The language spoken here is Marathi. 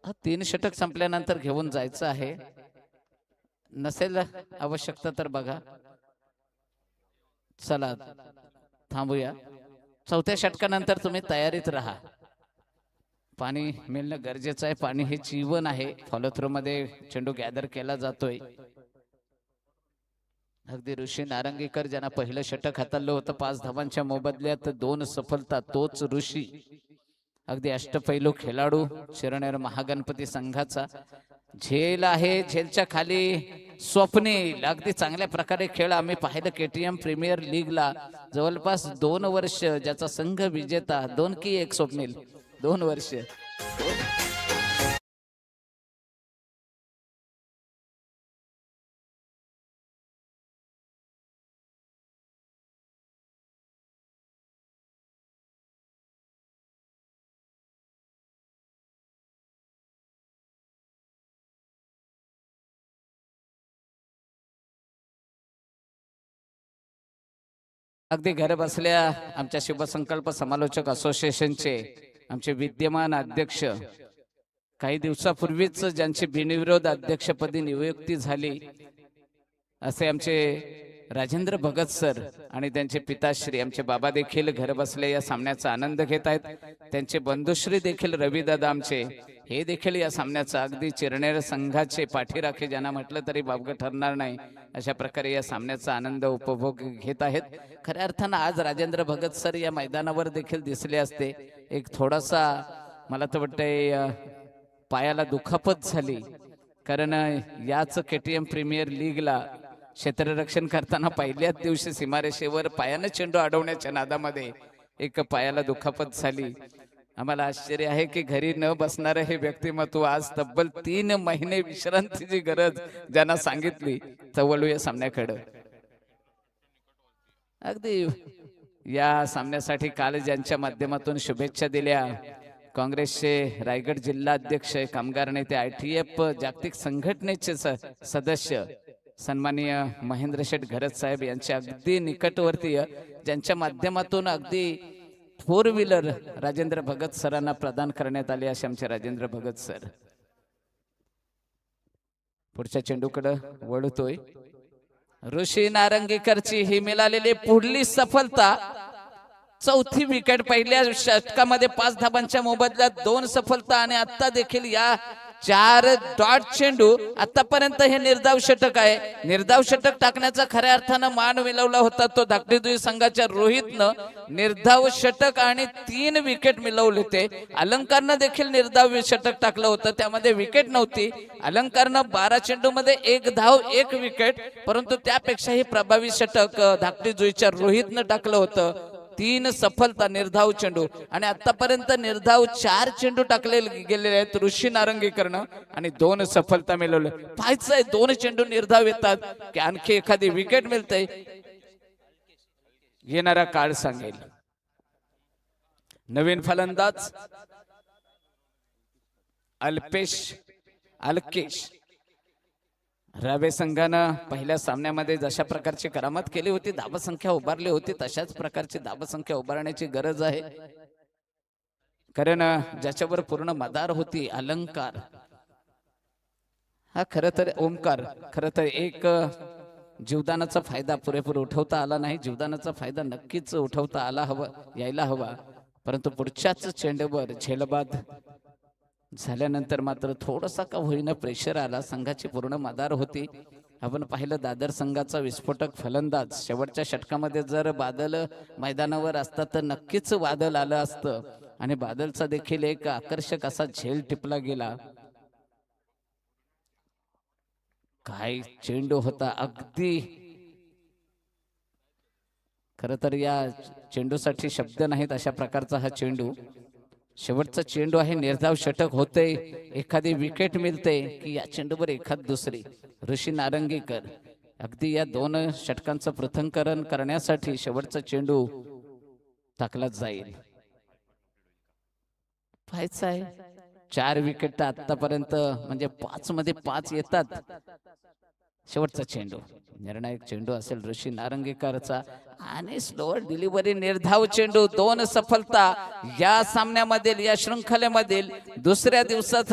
तीन षटक संपल्यानंतर घेऊन जायचं आहे. नसेल आवश्यकता तर बघा. चला थांबूया. चौथ्या षटकानंतर तुम्ही तयारीत राहा. पाणी मिळणं गरजेचं आहे. पाणी हे जीवन आहे. फॉलो थ्रो मध्ये चेंडू गॅदर केला जातोय. अगदी ऋषी नारंगीकर ज्यांना पहिलं षटक हाताळलं होतं 5 धावांच्या मोबदल्यात 2 सफलता, तोच ऋषी. अगदी अष्टपैलू खेळाडू शिरनेर महागणपती संघाचा. झेल आहे, झेलच्या खाली स्वप्नील. अगदी चांगल्या प्रकारे खेळ आम्ही पाहिलं KTM प्रीमियर लीगला. जवळपास 2 वर्ष ज्याचा संघ विजेता. 2 की 1 स्वप्नील 2 वर्ष. अगदी घर बसल्या आमच्या शुभसंकल्प समालोचक असोसिएशनचे आमचे विद्यमान अध्यक्ष, काही दिवसापूर्वीच ज्यांची बिनविरोध अध्यक्षपदी नियुक्ती झाली असे आमचे राजेंद्र भगत सर आणि त्यांचे पिताश्री आमचे बाबा देखील घर बसल्या या सामन्याचा आनंद घेत आहेत. त्यांचे बंधुश्री देखील रविदादा आमचे हे देखील या सामन्याचा अगदी चिरनेर संघाचे पाठीराखे ज्यांना म्हटलं तरी बावगं ठरणार नाही अशा प्रकारे या सामन्याचा आनंद उपभोग घेत आहेत. खऱ्या अर्थानं आज राजेंद्र भगत सर या मैदानावर देखील दिसले असते. एक थोडासा मला तर वाटतंय पायाला दुखापत झाली, कारण याच KTM प्रीमियर लीगला क्षेत्ररक्षण करताना पहिल्याच दिवशी सीमारेषेवर पायाने चेंडू अडवण्याच्या नादामध्ये एक पायाला दुखापत झाली. आम्हाला आश्चर्य आहे की घरी न बसणारे हे व्यक्तिमत्व आज तब्बल 3 महिने विश्रांतीची गरज ज्यांना सांगितली. तर या सामन्याकडे अगदी या सामन्यासाठी काल ज्यांच्या माध्यमातून शुभेच्छा दिल्या काँग्रेसचे रायगड जिल्हा अध्यक्ष, कामगार नेते, ITF जागतिक संघटनेचे सदस्य सन्माननीय महेंद्र शेठ घरत साहेब यांच्या अगदी निकटवर्तीय, ज्यांच्या माध्यमातून अगदी 4 व्हीलर राजेंद्र भगत सरांना प्रदान करण्यात आले असे आमचे राजेंद्र भगत सर. पुढच्या चेंडूकडे वळतोय. ऋषी नारंगीकरची ही मिळालेली पुढली सफलता. 4थी विकेट. पहिल्या षटकामध्ये 5 धाबांच्या मोबदल्यात 2 सफलता आणि आता देखील या 4 डॉट चेंडू. आतापर्यंत हे निर्धाव षटक आहे. निर्धाव षटक टाकण्याचा खऱ्या अर्थानं मान मिळवला होता तो धाकटी संघाच्या रोहितनं. निर्धाव षटक आणि 3 विकेट मिळवले होते. अलंकारनं देखील निर्धाव षटक टाकलं होतं, त्यामध्ये विकेट नव्हती. अलंकारनं 12 चेंडू मध्ये 1 धाव 1 विकेट, परंतु त्यापेक्षाही प्रभावी षटक धाकटी जुईच्या रोहितनं टाकलं होतं. 3 सफलता निर्धाव चेंडू आणि आतापर्यंत निर्धाव 4 चेंडू टाकले गेलेले आहेत ऋषी नारंगीकरनं आणि 2 सफलता मिळवले. पाहायचं आहे 2 चेंडू निर्धाव येतात की आणखी एखादी विकेट मिळते. येणारा काळ सांगेल. नवीन फलंदाज अल्केश. रावे संघानं पहिल्या सामन्यामध्ये जशा प्रकारची करामत केली होती, धावसंख्या उभारली होती, तशाच प्रकारची धावसंख्या उभारण्याची गरज आहे. कारण ज्याच्यावर पूर्ण मदार होती अलंकार, हा खरं तर ओमकार, खरं तर एक जीवदानाचा फायदा पुरेपूर उठवता आला नाही. जीवदानाचा फायदा नक्कीच उठवता आला हवा, यायला हवा, परंतु पुढच्याच चेंडूवर झेलबाद झाल्यानंतर मात्र थोडासा का होईना प्रेशर आला. संघाची पूर्ण मदार होती. आपण पाहिलं दादर संघाचा विस्फोटक फलंदाज. शेवटच्या षटकामध्ये जर बादल मैदानावर असता तर नक्कीच वादळ आलं असतं आणि बादलचा देखील एक आकर्षक असा झेल टिपला गेला. काय चेंडू होता. अगदी खरं तर या चेंडूसाठी शब्द नाहीत अशा प्रकारचा हा चेंडू. शेवटचा चेंडू आहे. निर्धाव षटक होते, एखादी विकेट मिळते की या चेंडूवर एखाद दुसरी. ऋषी नारंगीकर अगदी या 2 षटकांचं पृथक्करण करण्यासाठी शेवटचा चेंडू टाकला जाईल. पाहायचं आहे 4 विकेट आतापर्यंत, म्हणजे 5 मध्ये 5 येतात. शेवटचा चेंडू निर्णायक चेंडू असेल ऋषी नारंगीकरचा आणि स्लोअर डिलिव्हरी निर्धाव चेंडू. 2 सफलता या सामन्यामधील, या शृंखलेमधील दुसऱ्या दिवसाचा